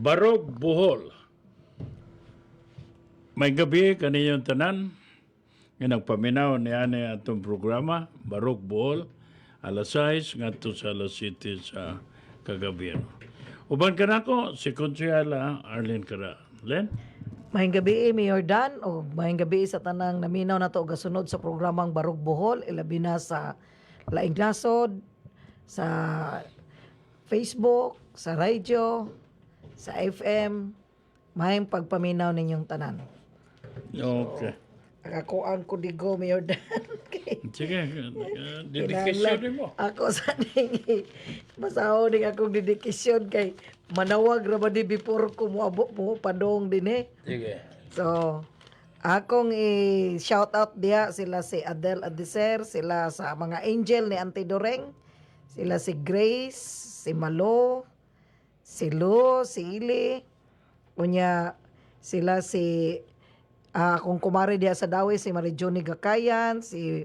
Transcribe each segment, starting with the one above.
Barog Bohol. May gabi kaniyong tanan nga nagpaminaw ni ani atong programa Barog Bohol alas 6 ngadto sa alas 7 sa kagabi. Uban ka nako si Konsyala Arlene Cara. Len? Mahing gabi Mayor Dan o mahing gabi sa tanang naminaw na to gasunod sa programang Barog Bohol ilabi na sa Laing Nasod, sa Facebook, sa radio, sa FM, mahing pagpaminaw ninyong tanan. Okay. Nakakuan ko digo Mayor Dan. Sige, dedikasyon mo. Ako sa ning masaho ning akong dedikasyon kay manawag ra ba di before ko moabot mo padong din Sige. So, akong i-shout out diha sila si Adele Adiser, sila sa mga angel ni Auntie Doreng, sila si Grace, si Malo, si Lu, si Ili, unya sila si akong kumare diha sa Dawi, si Marijoni Gakayan, si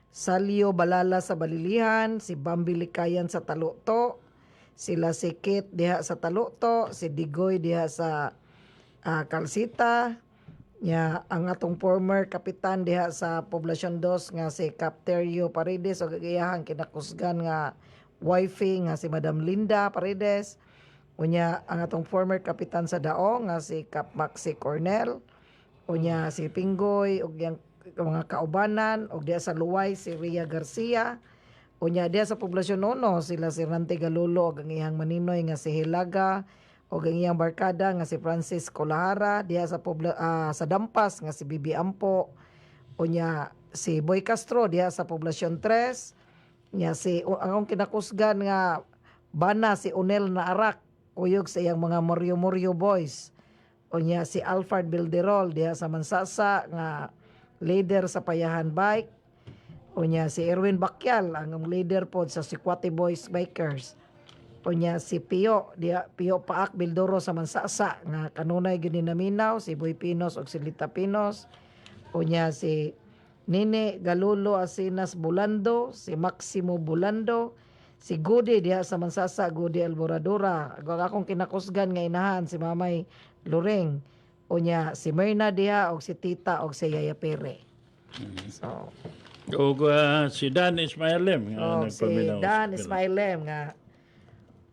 Salio Balala sa Balilihan, si Bambi Likayan sa Taluto, sila si Kit diha sa Taluto, si Digoy diha sa Kalsita, nya ang atong former kapitan diha sa Poblacion 2 nga si Capterio Paredes o gagayahang kinakusgan nga wifey nga si Madam Linda Paredes, unya ang atong former kapitan sa Daong nga si Cap Maxi Cornel, unya si Pinggoy ug yang mga kaubanan ug diha sa Luway si Ria Garcia, unya diha sa Poblacion 1 sila si Rante Galulo ug ang iyang maninoy nga si Hilaga ug ang iyang barkada nga si Francis Colahara, diha sa sa Dampas nga si Bibi Ampo, unya si Boy Castro diha sa Poblacion 3, nya si ang kinakusgan nga bana si Unel na Arak kuyog sa iyang mga Moryo Boys, unya si Alfred Bilderol diha sa Mansasa nga leader sa Payahan Bike, unya si Erwin Bakyal ang leader pod sa Sikwati Boys Bikers, unya si Pio Paak Bildoro sa Mansasa nga kanunay gyud naminaw si Boy Pinos ug si Lita Pinos, unya si Nene Galulo Asinas Bulando, si Maximo Bulando, si Gudi diha sa Mansasa, Gudi Alboradora, akong kinakusgan nga inahan si Mamay Lureng, unya si Myrna diha og si Tita og si Yaya Pere. So, O si Dan Ismailem nga si nagpaminaw. Dan Ismailem nga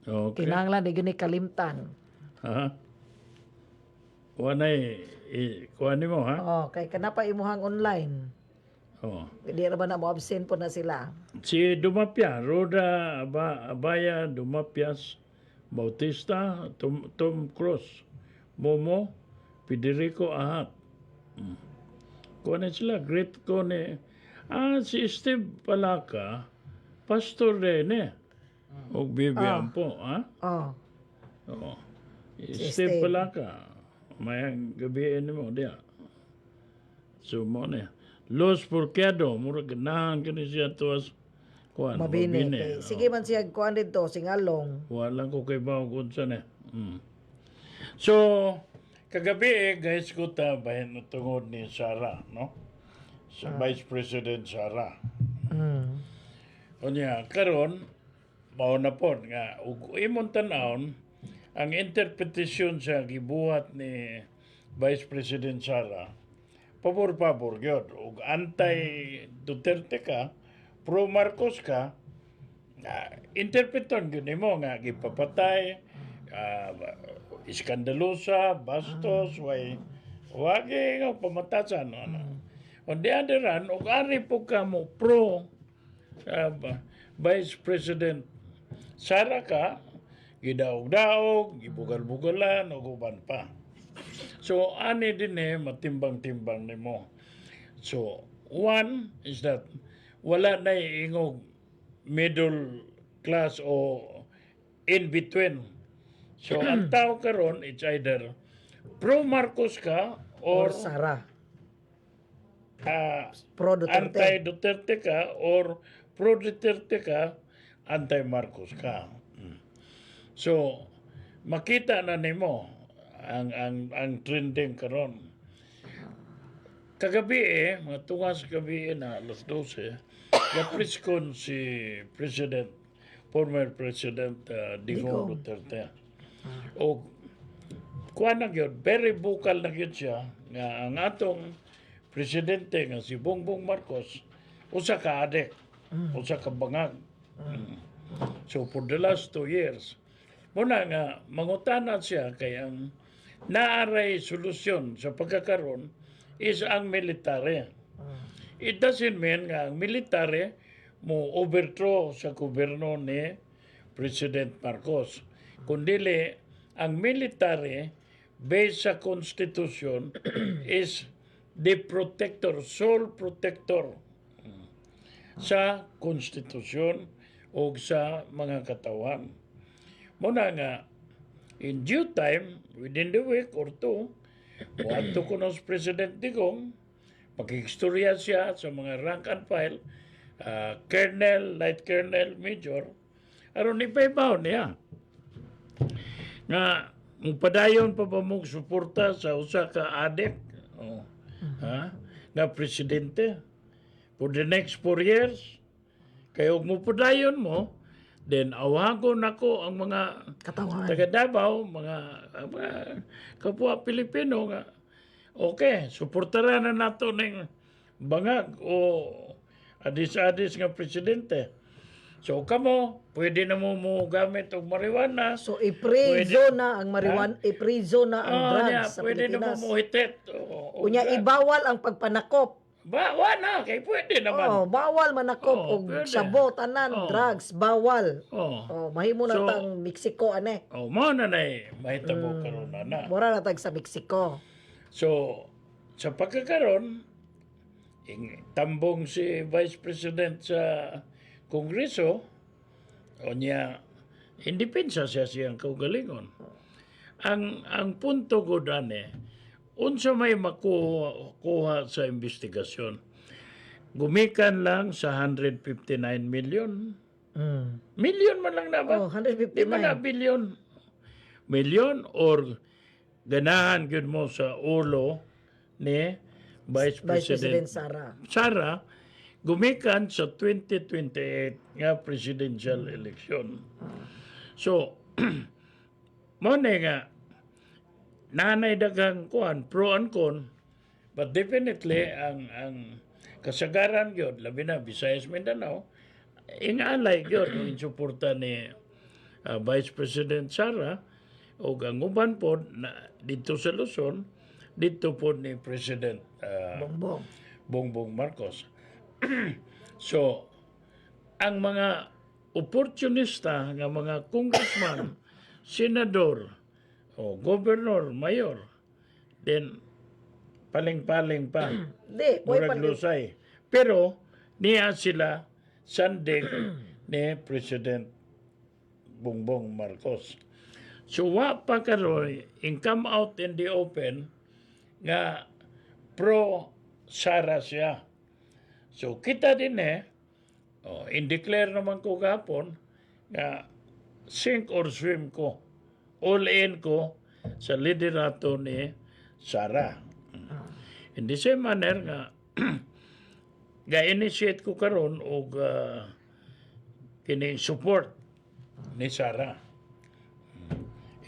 Okay. kinahanglan di gani kalimtan. Ha? Wanay kuha mo ha? Kay kanapa imuhang online. Oh. Hindi ra ba na mo absent po na sila. Si Dumapia, Roda Abaya Dumapias Bautista, Tom Cruz, Momo, Federico Ahat. Kuha na sila, great ko ni. Si Steve Palaka, pastor din O Bibian po, ha? Oh, Oo. Si Steve Steve. Palaka, may gabiin mo diya. So mo na. Los Porquedo, mura ganahan ka ni siya tuwas kuan. mabini. Kay, sige man siya kuan dito singalong. Walang ko kay bawo kung saan So, kagabi guys ko ta bahin na tungod ni Sara, no? Sa Vice President Sara. Mm. Kunya, karon mao na po nga ug imong tan-awon ang interpretasyon sa gibuhat ni Vice President Sara pabor gyud ug anti Duterte ka, pro Marcos ka, interpreton gyud nimo nga gipapatay, iskandalosa, bastos, wagi nga pamatasan ano. On the other hand, ug ari po ka mo pro Vice President Sara ka, gidaog-daog, gibugal-bugalan, o uban pa. So, ani din matimbang-timbang nimo. So, one is that wala na ingog middle class o in between. So, ang tao karon it's either pro Marcos ka Or or Sara. Pro Duterte. anti-Duterte ka or pro-Duterte ka, anti-Marcos ka. So, makita na nimo ang trending karon. Kagabi mga tungas gabi na alas 12, kapriskon si former President Digong Digong. Duterte. O kuha na gyud, very vocal na gyud siya nga ang atong presidente nga si Bongbong Marcos usa ka adik, usa ka bangag. So for the last 2 years, muna nga mangutana siya kay ang naaray solusyon sa pagkakaroon is ang military. It doesn't mean nga ang military mo overthrow sa gobyerno ni President Marcos. Kundili, ang military based sa Constitution is the protector, sole protector sa Constitution o sa mga katawan. Muna nga, in due time, within the week or two, muadto ko ng President Digong, pag-istorya siya sa mga rank and file, colonel, light colonel, major, aron ipaibaw niya. Nga, padayon pa ba mong suporta sa usa ka adik? Nga presidente? For the next 4 years? Kaya mo padayon mo, then awagon ako ang mga Katawan. taga Davao, mga kapwa Pilipino nga, okay, suportaran na nato ng bangag o adis-adis nga presidente. So kamo, pwede na mo gamit og marijuana. So iprizo na ang iprizo na ang drugs sa pwede na Pilipinas. mo hitet. Unya ibawal ang pagpanakop. Wala, kay pwede naman. Oh, bawal manakop og pwede. sabo tanan drugs, bawal. Oh. Mahimo na So, tang Mexico ane. Mao na mahitabo karon na. Mura na tag sa Mexico. So, sa pagkakaroon, tambong si Vice President sa Kongreso, o niya, hindi pinsa siya siyang kaugalingon. Ang punto ko dane, unsa may makuha sa investigasyon, gumikan lang sa 159 million. Million man lang Oh, na ba? 159. Di ba na billion? Million or ganahan gyud mo sa ulo ni Vice President Sara. gumikan sa 2028 nga presidential election. So, mo nga nanay daghang kuan pro and con, but definitely ang kasagaran gyud labi na Visayas, Mindanao ingalay gyud ang suporta ni Vice President Sara o ang uban pod na dito sa Luzon, dito pod ni President Bongbong Marcos. So, ang mga oportunista nga mga congressman, senador, o governor, mayor, then paling-paling pa, Di, murag lusay. Pero, niya sila sandig ni President Bongbong Marcos. So, wa pa karoy, in come out in the open, nga pro-Sara siya. So, kita din in-declare naman ko gapon nga sink or swim ko. All in ko sa liderato ni Sara. In the same manner nga, ga-initiate ko karon og kini support ni Sara.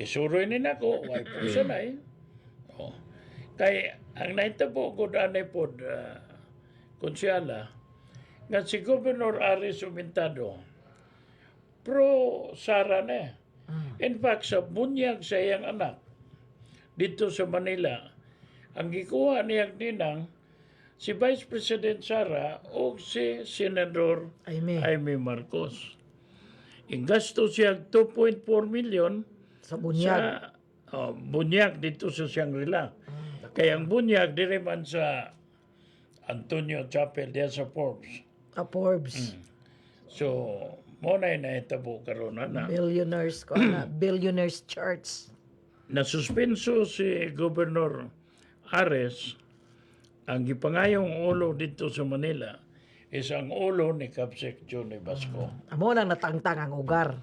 Isuroy ni nako, why po siya na Kay, ang naitabo ko danay pod, konsyala, nga si Governor Aris Umintado, pro Sara na. In fact, sa bunyag sa iyang anak, dito sa Manila, ang gikuha niyang ninang, si Vice President Sara o si Senador Jaime Marcos. Ingasto siya 2.4 million sa bunyag. sa bunyag dito sa Shangri-La. Kaya ang bunyag dire man sa Antonio Chapel diya sa Forbes. Forbes. So, mo na itabo karon na. Billionaires ko na. Billionaires charts. Nasuspenso si Governor Ares, ang gipangayong ulo dito sa Manila is ang ulo ni Kapsek Johnny Basco. Amo nang natangtang ang ugar.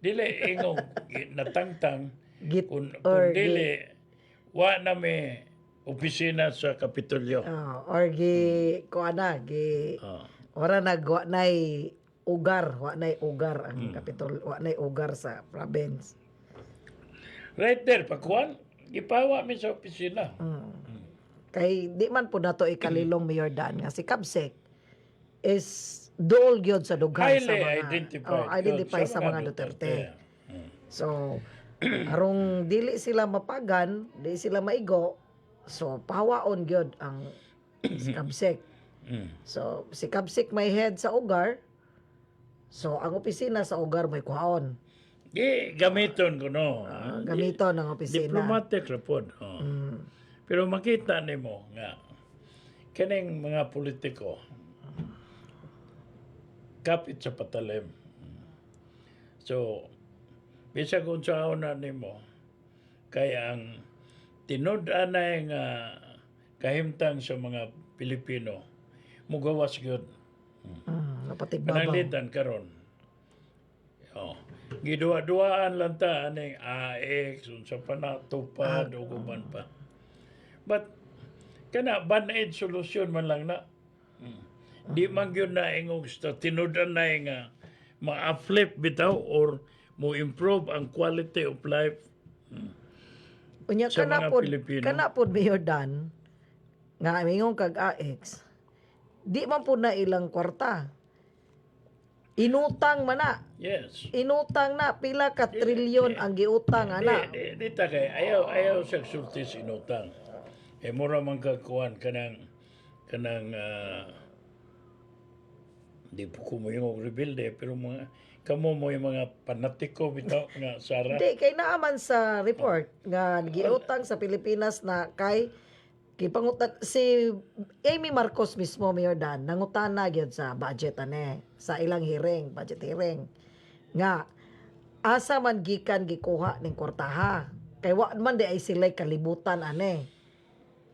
Dili ingong natangtang Git kung or dili wa na may opisina sa Kapitolyo. or kuana ora nagwa nay ugar, wa nay ugar ang Kapitol, wa nay ugar sa province. Right there, pagkuhan, gipawa mi sa opisina. Kay di man po nato ikalilong Mayor Dan nga si Kabsek is duol gyud sa dughan sa Highly mga identified. identify yun sa mga Duterte. So arong dili sila mapagan, di sila maigo, so pawaon gyud ang si Kabsek. So si Kabsek may head sa ugar. So ang opisina sa ugar may kuhaon. Gamiton ko no. Gamito ng opisina. Diplomatic report. Pero makita nimo nga kaning mga politiko kapit sa patalim. So bisag kung sa una nimo kay ang tinud-anay nga kahimtang sa mga Pilipino mugawas gyud. Napatigbabaw. Pananglitan karon. Gidua-duaan lang ta aning AX unsa pa na tupad o guban pa. But kana band-aid solution man lang na. Di man gyud na ingog sa tinud-an na nga ma-flip bitaw or mo improve ang quality of life. Unya Sa mga Pilipino. kana pod Mayor Dan nga mingon kag AX. Di man po na ilang kwarta. Inutang man na. Yes. Inutang na pila ka trilyon ang giutang ana. Di ta kay ayaw sa sulti sinutang. Mura man kakuan kanang di po ko mo yung rebelde pero mga kamo mo yung mga panatiko bitaw nga Sara. Di kay naaman sa report nga giutang sa Pilipinas na kay kipangutan si Amy Marcos mismo Mayor Dan nangutana gyud sa budget ane sa ilang hearing, budget hearing nga asa man gikan gikuha ning kwartaha kay wa man di ay sila kalibutan ane.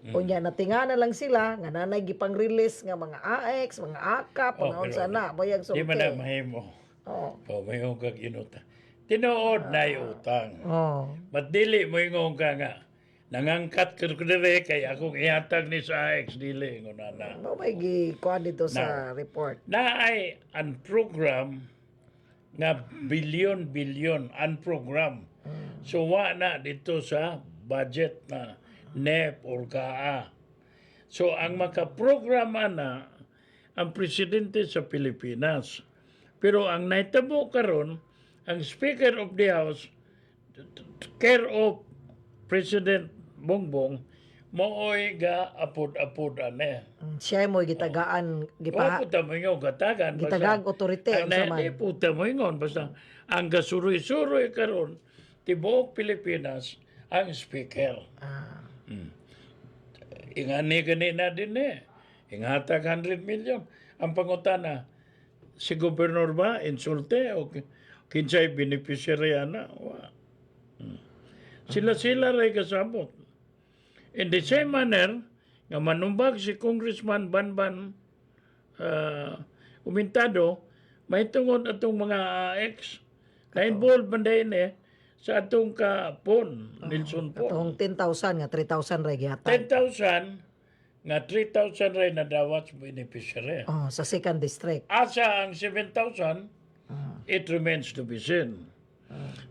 Unya natingana lang sila nga nanay gipang-release nga mga AX, mga AKAP, mga unsa na boyag Di sulti. man na mahimo. Oh. Mayong kag inuta. Tinuod na utang. Oh. Madili mo ingong ka nga. Nangangkat ka dire kay akong ihatag ni sa AX dili ngunana. Mo may gikuha dito sa report. Naay ang program nga bilyon ang program. So wa na dito sa budget na NEP or KA. So ang makaprograma na ang presidente sa Pilipinas. Pero ang naitabo karon ang Speaker of the House care of President Bongbong mooy ga apod-apod ane. Siya mo gitagaan gipa Puta mo yung gatagan. gitagag otorite Ang unsa man. nahindi puta mo yung basta ang gasuroy-suroy karon tibuok Pilipinas ang speaker. Ingani gani na din Inghatag 100 million. Ang pangutana, si gobernador ba insulte o kinsay beneficiary na? Sila ray kasabot. In the same manner, nga manumbag si Congressman Banban Umintado, may tungod atong mga AX na involved man din sa atong kapon, Nelson po. Atong 10,000 nga 3,000 ray gihatag. 10,000 nga 3,000 ray na dawat sa beneficiary. Oh, sa second district. Asa ang 7,000, it remains to be seen.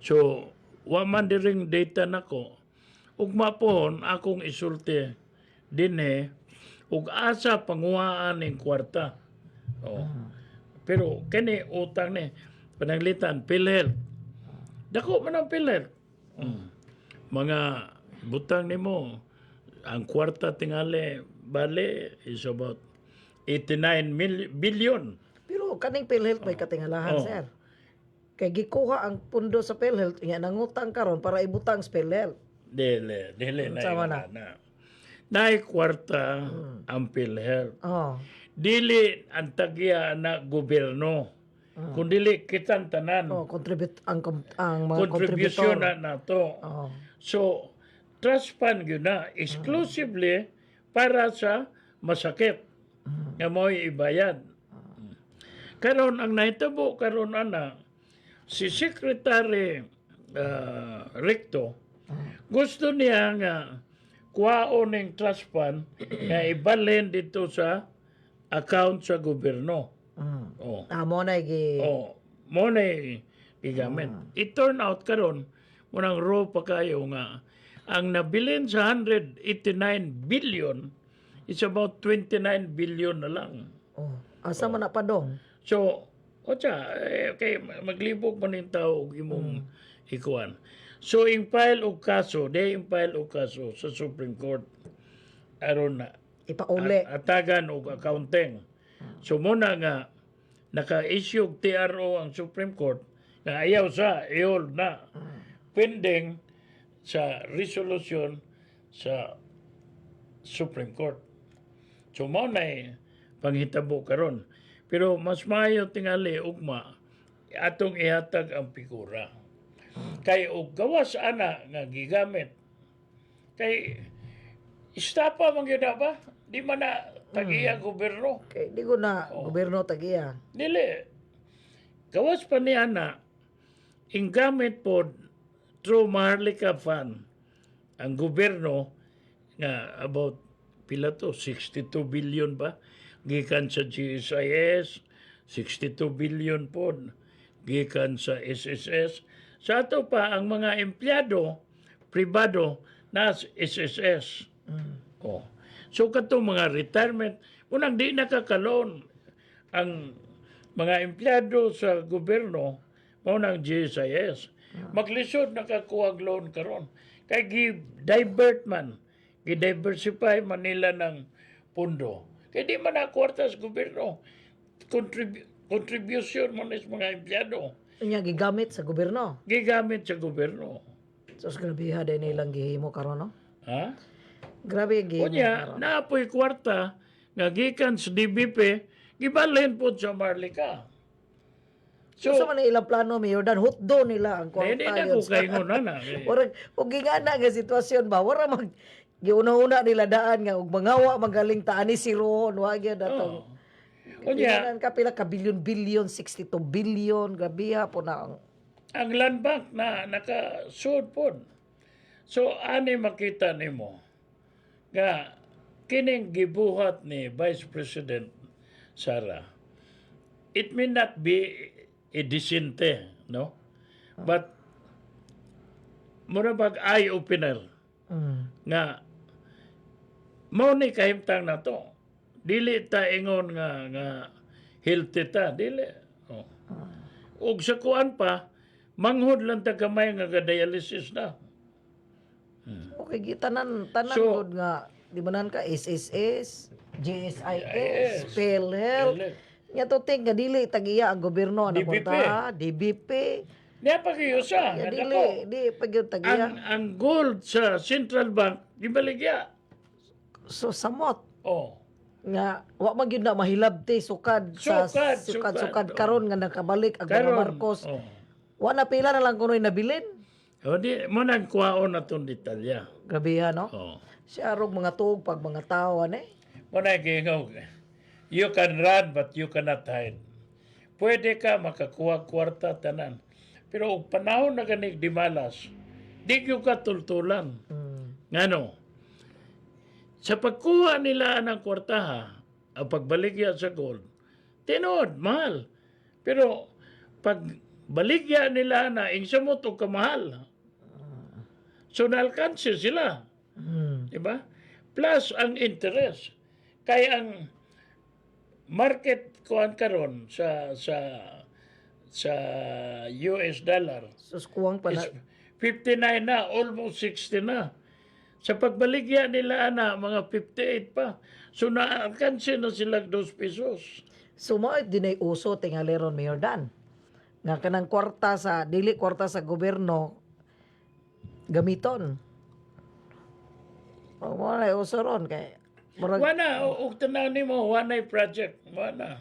So, wa man diring data nako. Ugma pohon akong isulti dinhe ug asa panguhaan ning kwarta. Oh. Pero kani utang ni pananglitan PhilHealth. Dako man ang PhilHealth. Mga butang nimo ang kwarta tingali bale is about 89 billion. Pero kaning PhilHealth may katingalahan, Oh. sir. Kay gikuha ang pundo sa PhilHealth nya nangutang karon para ibutang sa PhilHealth. Dili na Sama yun na. na. Naay kwarta ang PhilHealth. Oh. Dili ang tagya na gobyerno. Kung dili kitang tanan. Oh, contribute ang mga Contribution contributor. na to. Oh. So, trust fund yun na exclusively para sa masakit nga mo'y ibayad. Karon ang nahitabo karon ana si Secretary Recto gusto niya nga kuhaon ng trust fund nga ibalhin dito sa account sa gobyerno. Oh. Amo na gi Mo na igamit. It turn out karon munang raw pa kayo nga ang nabilin sa 189 billion is about 29 billion na lang. Oh, asa man na pa dong? So, okay, maglibog man yung tao og imong ikuan. So, yung file og kaso, yung file og kaso sa Supreme Court, aron na, Ipauli. atagan og accounting. So, muna nga, naka-issue og TRO ang Supreme Court, na ayaw sa, i-hold na, pending sa resolution sa Supreme Court. So, mo na panghitabo karon. Pero mas maayo tingali ugma atong ihatag ang figura. Kay og gawas ana nga gigamit. Kay istapa man gyud na ba? Di man na tag-iya gobyerno. Kay di ko na gobyerno tagiya. Dili. Gawas pa ni ana ing gamit pod through Maharlika Fund ang gobyerno nga about pila to 62 billion ba gikan sa GSIS, 62 billion pod gikan sa SSS. Sa ato pa ang mga empleyado pribado na SSS. Oh. So katong mga retirement unang di nakakaloan ang mga empleyado sa gobyerno mao nang GSIS. Maglisod nakakuha loan karon kay gi-divert man, gi-diversify man nila ng pundo. Kaya di man na kwarta sa gobyerno. Contribution mo sa mga empleyado. Unya gigamit sa gobyerno. Gigamit sa gobyerno. Sus grabe ha day nilang gihimo karon no. Ha? Grabe ang gihimo Kunya, karon. naapoy kwarta nga gikan sa DBP, gibalhin po sa Marlica. So, sa man ilang plano Mayor Dan hutdo nila ang kwarta. Hindi na ko kayo na. Orag ug gingana nga sitwasyon ba wala mag giuna-una nila daan nga ug mangawa magaling taani si Ron wa gyud atong. Kunya, Kunya kapila ka bilyon-bilyon 62 billion grabe ha po na ang land bank na nakasud po. So, ani makita nimo nga kining gibuhat ni Vice President Sara, it may not be a disente, no? But, mura bag eye-opener nga mao ni kahimtang na to. Dili ta ingon nga healthy ta, dili. Oh. Ug sa kuan pa, manghod lang ta gamay nga dialysis na. okay tanan So, gud nga di ba nan ka SSS, GSIS, Yes. PhilHealth. Nya to ting nga dili tagiya ang gobyerno na DBP. kwarta, DBP. Niya pag-iusa, Ya nga dili dako. di pagyud tagiya. Ang gold sa Central Bank, gibaligya. So samot Oh. nga wa man gyud na mahilabti sukad Sukad. karon nga nakabalik ang mga Karon, Marcos. oh. Wa na pila na lang kunoy nabilin. O di, mo nagkuhaon na itong detalya. Grabe ha, no? Oh. Siya arog mga tuog pag mga tao ani. Mo nagkingaw, you can run but you cannot hide. Pwede ka makakuha kwarta tanan. Pero og panahon na ganig di malas, di kyo ka tultulan. Ngano? Sa pagkuha nila ng kwartaha, ang pagbaligya sa gold, tinood, mahal. Pero pag baligya nila na ingsamot o kamahal, so naalkansi sila. Diba? Plus ang interest. Kaya ang market kuan karon sa US dollar Sus kuwang pa na. is 59 na, almost 60 na. Sa pagbaligya nila na mga 58 pa. So naalkansi na sila 2 pesos. Sumoy dinay uso tingaleron Mayor Dan. Nga kanang kwarta sa dili kwarta sa gobyerno gamiton. Wala uso ron kay murag Wana, og tanaw nimo, wanay project. Wana.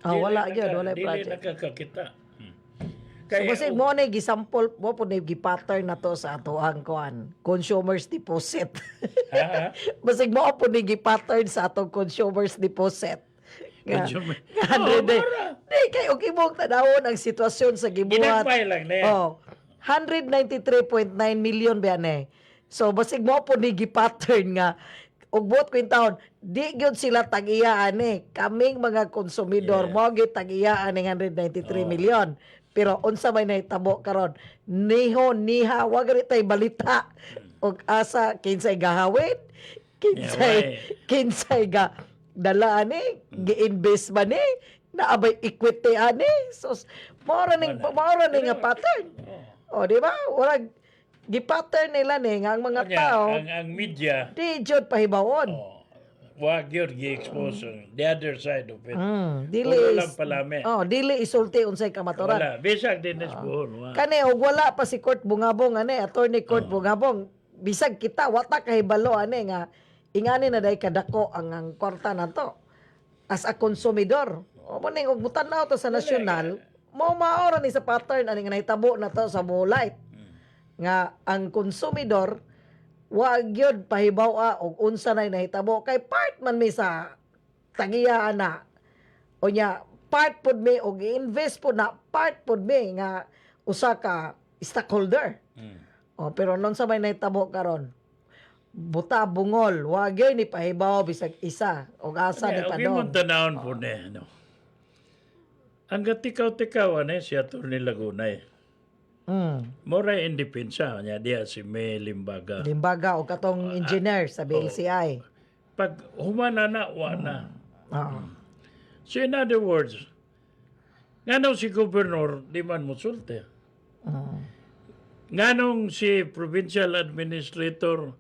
wala gyud wala Dili project. nakakakita. So kasi mo na gisample mo po na gi-pattern na to sa atoang kuan consumers deposit. Ha? Basig mo po ni gi-pattern sa atong consumers deposit. Nga, Consumer. nga, di kay og imong tanawon ang sitwasyon sa gibuhat. Ginagmay lang na yan. Oh, 193.9 million ba ni. So basig mo po ni gi-pattern nga ug buot ko taon di gyud sila tag-iyaan ni kaming mga konsumidor mo gyud tag-iyaan ning 193 million. Pero unsa may nahitabo karon niha wa gani tay balita og asa kinsay gahawid, Yeah, kinsay ga dala ani, gi-invest ba ni, naabay equity ani. So mao ra ning nga pattern. O di ba? Wala gi-pattern nila ni nga ang mga Kanya, tao ang media, di jud pahibawon. wag yun gi-expose the other side of it. Dili Puro lang palami. dili isulti unsay kamaturan. Wala. Bisag din is buhon. Kani og wala pa si Court Bungabong ani, attorney Court Bungabong, bisag kita wata kahibalo ani nga ingani na day kadako ang kwarta nato as a konsumidor. O mo ning og mutanaw to sa nasyonal, mo maora ni sa pattern ani nga nahitabo na to sa Bulight. Nga ang konsumidor wag gyud pahibaw og unsa nay nahitabo kay part man mi sa tagiya na. O nya part pod mi og i-invest pod na part pod mi nga usa ka stockholder. O pero non sa may nahitabo karon buta bungol wag gyud ni pahibaw bisag isa og asa ni Okay, mo padong. tanawon po ne. No? Ang gatikaw-tikaw si Atty. Lagunay. Mora indepensya niya diya si May Limbaga. Limbaga og katong engineer sa BLCI. Pag humana na, na. Oo. So in other words, nganong si Gobernador di man musulte. Nganong si Provincial Administrator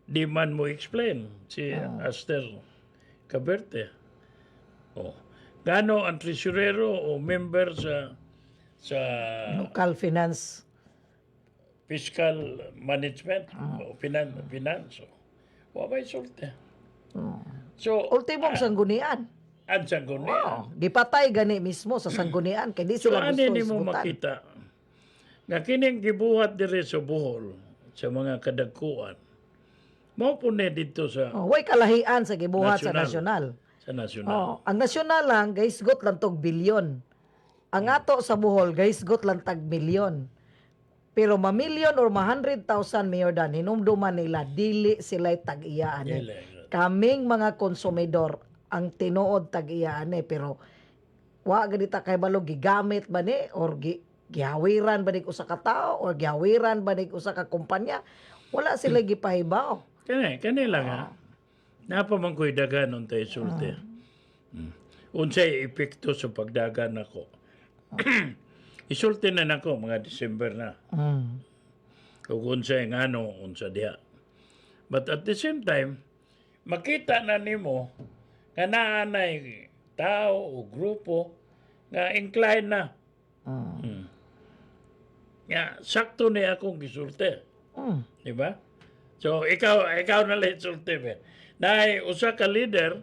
di man mo explain si Aster Caberte. Oh. Ngano ang tresurero o member sa Local finance. fiscal management o finance. Wa may sulte. So, Ultimong sanggunian. ang sanggunian. Oh, gipatay gani mismo sa sanggunian kay di So, sila ano gusto ni mo isgutan. makita na kining gibuhat dire sa Bohol sa mga kadagkuan. Mao po dito sa Oh, way kalahian sa gibuhat sa Nasyonal. nasyonal. sa nasyonal. Oh, ang nasyonal lang guys got lang tog bilyon. Ang ato sa Bohol guys got lang tag milyon. Pero ma-million or ma-100,000 mayor dan hinumduman nila dili sila tag-iyaan. Dili. Kaming mga konsumidor ang tinuod tag-iyaan pero wa ganita kay balo gigamit ba ni or gihawiran ba ni usa ka tao or gihawiran ba ni usa ka kumpanya, wala sila gipahibaw. Kani lang ha. Napa man ko'y dagan untay sulti. Unsay epekto sa pagdagan nako. Isulti na nako mga December na. Ug unsay ngano unsa diha. But at the same time, makita na nimo nga naanay tao o grupo nga incline na. Ya, sakto ni akong gisulti. Di ba? So ikaw na lang sulti ba. Nay usa ka leader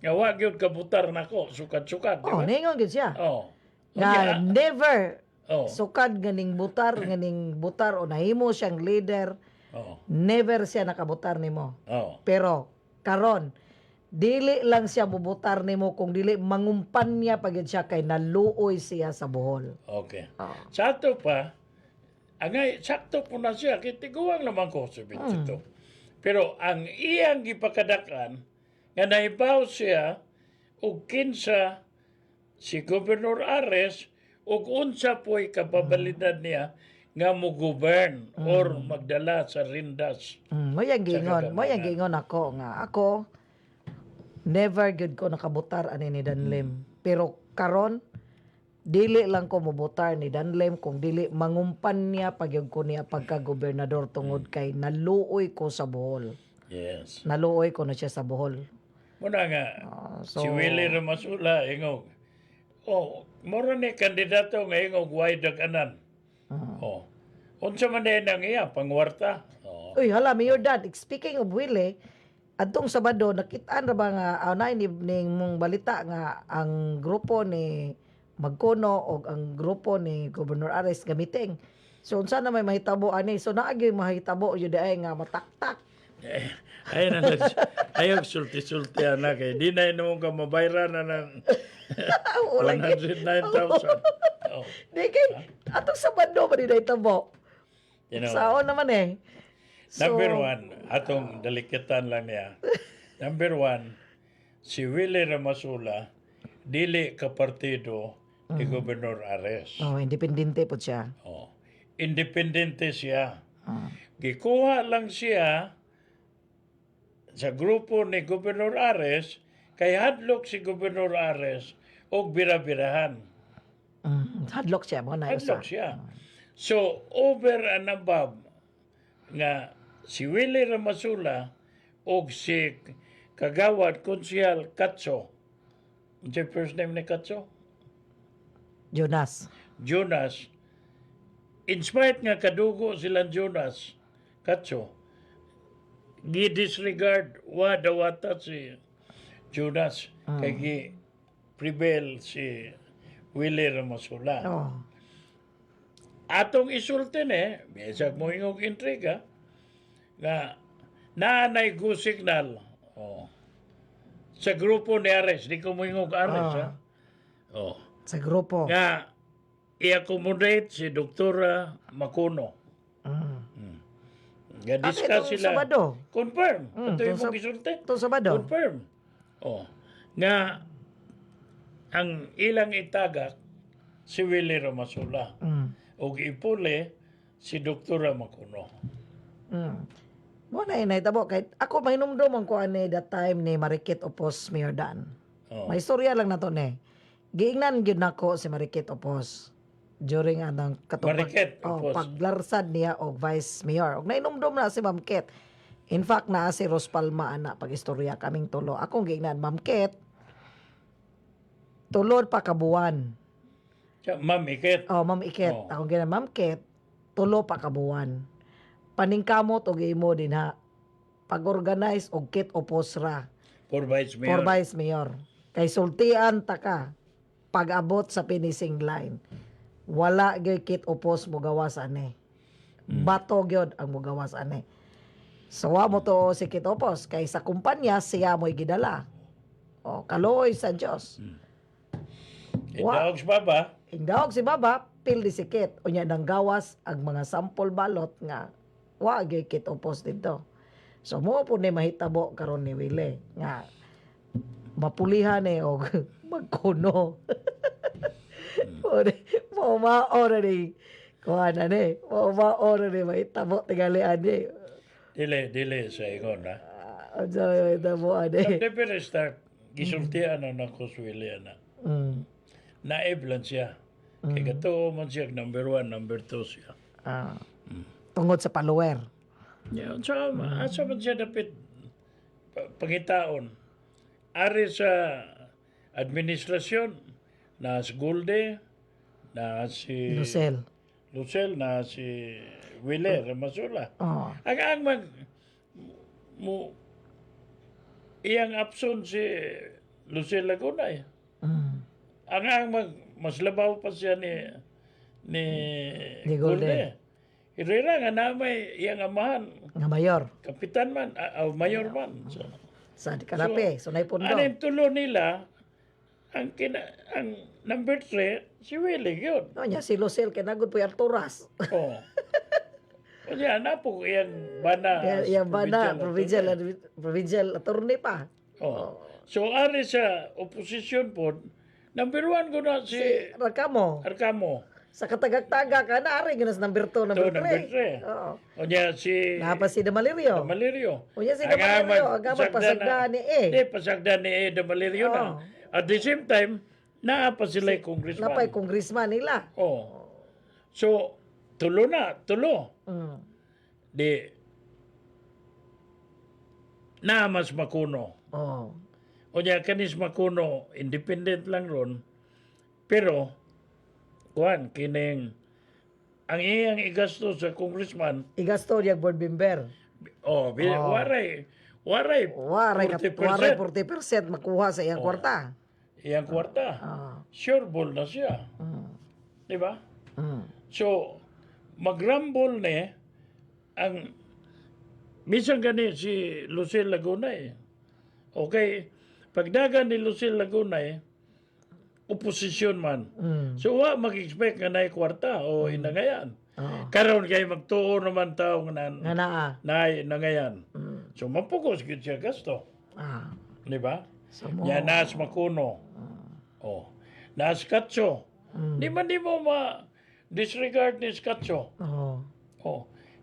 nga wa gyud kabutar nako sukat-sukat, di Oh, ba? ningon gid siya. Oh. Nga never Oh. sukad ganing butar o nahimo siyang leader, Oh. never siya nakabutar nimo. Oh. Pero karon dili lang siya bubutar nimo kung dili mangumpan niya pagid siya kay naluoy siya sa Bohol. Okay. Oh. Sa ato pa, angay, sakto po na siya, kaya tiguang naman ko sa ito. Pero ang iyang gipakadakan, nga naibaw siya, o kinsa si Governor Ares, o unsa po'y kapabalidad niya, nga mo govern or magdala sa rindas. Mo yang gingon, mo yang kagamanan. gingon ako nga ako never good ko nakabutar ani ni Danlim. Pero karon dili lang ko mobutar ni Danlim kung dili mangumpan niya pagyud ko niya pagka-gobernador tungod kay naluoy ko sa Bohol. Yes. Naluoy ko na siya sa Bohol. Muna nga, So si Willie Ramasula, ingog, moro ni kandidato nga ingog way daganan. Oh. Unsa man din ang iya pangwarta. Oh. uy hala Mayor Dad, speaking of Willie, adtong Sabado nakitaan ra ba nga anay ning mong balita nga ang grupo ni Magkono o ang grupo ni Governor Ares gamiting. So unsa na may mahitabo ani? So naagi mahitabo jud ay nga mataktak. Ay na ayaw sulti-sulti na kay di na mo ka mabayran na ng Wala gyud. 109,000. Oh. Di kay atong Sabado ba di nahitabo? You know, Saon naman eh. number one, atong dalikatan lang niya. Number one, si Willie Ramasula, dili ka partido ni Governor Ares. Oh, independente po siya. Oh. Independente siya. Gikuha lang siya sa grupo ni Gobernador Ares, kay hadlok si Gobernador Ares og bira-birahan. Hadlock siya mo na Hadlok siya. So, over and above nga si Willie Ramasula og si Kagawad Konsyal Katso. Ano yung first name ni Katso? Jonas. Jonas. In spite nga kadugo silang Jonas, Katso, gi-disregard wata si Jonas kay gi-prevail si Willie Ramasula. Oh. Atong isultin bisag mo ingog intriga, nga naanay go signal sa grupo ni Ares, di ko mo ingog Ares, ha? Sa grupo. Nga i-accommodate si Doktora Macuno. Nga discuss itong sila. Sabado. Confirm. Ito itong yung gisulti. Itong Sabado. Confirm. Nga ang ilang itagak si Willie Ramasula. O ipuli si Doktora Macuno. Mo na inahitabo kay ako mahinumdum ko ani that time ni Marikit Opos Mayor Dan. May istorya lang na to ni. Giingnan gyud nako si Marikit Opos during anang Marikit Opos. paglarsad niya og Vice Mayor. Og nainumdum na si Ma'am Ket. In fact na si Ros Palma ana pag-istorya kaming tulo. Akong giingnan Ma'am Ket tulod pa kabuan. Ma'am Iket. Ma'am Iket. Akong giingnan Ma'am Ket tulo pa kabuan. Paningkamot og imo din ha. Pag-organize og kit Opos ra. For Vice Mayor. For Vice Mayor. Kay sultian ta ka pag-abot sa finishing line. Wala gyud kit Opos mo gawas ani. Bato gyud ang mo gawas ani. So wa mo to si kit Opos kay sa kumpanya siya mo'y gidala. Kaloy sa Dios. Indawag si Baba. Hingdawag si Baba, pildi si kit. Unya nang gawas ang mga sample balot nga wa gyud kit Opos dito. So mo po ni mahitabo karon ni Willie nga mapulihan og magkuno. Mo maora ni kuha na ni. Mo maora ni mahitabo tingali ani. Dili sa ingon, ha? Ano mahitabo ani. Sa very start, gisultian na nako si Willie na. Naiblan siya. Kaya gato man siya number 1, number 2 siya. Tungod sa follower. Yeah, so, asa man siya dapat pangitaon. Ari sa administrasyon, na si Golde, na si Lucel, na si Willie Ramasula. Ang iyang apson si Lucel Lagunay. Ang mas labaw pa siya ni Golde. Irera nga namay iyang amahan. Nga mayor. Kapitan man, mayor man. So, Sa Karape, Sunay Pundo. Aning tulo nila, ang number 3, si Willie yun. Nya si Lucel kinagod po yung Arturas. Kaya na po iyang bana. Yang bana, provincial attorney pa. So, ari sa opposition po, number 1 ko na si Arcamo. Sa katagag-taga ka na, ari ginas number 2, number 3. Number 3. O niya si... Napa si Damalirio. O niya si Damalirio, agama pasagda ni E. Hindi, pasagda ni E. Damalirio na. At the same time, naapa sila yung congressman. Napay congressman nila. So, tulo. Di, naamas Macuno. O niya, kanis Macuno, independent lang ron. Pero, kuhan, kining ang iyang igasto sa congressman. Igasto niya board member. Waray 40% makuha sa iyang kwarta. Iyang kwarta. Sure ball na siya. Di ba? So, magrambol ni ang minsan gani si Lucille Lagunay. Okay, pagdagan ni Lucille Lagunay, oposisyon man. So, mag-expect nga na kwarta o inangayan. Karon kay magtuo naman tao nga nangayan. So, mapugos yun siya gasto. Di ba? Yan, naas Macuno. Naas Katso. Di mo ma-disregard ni Katso.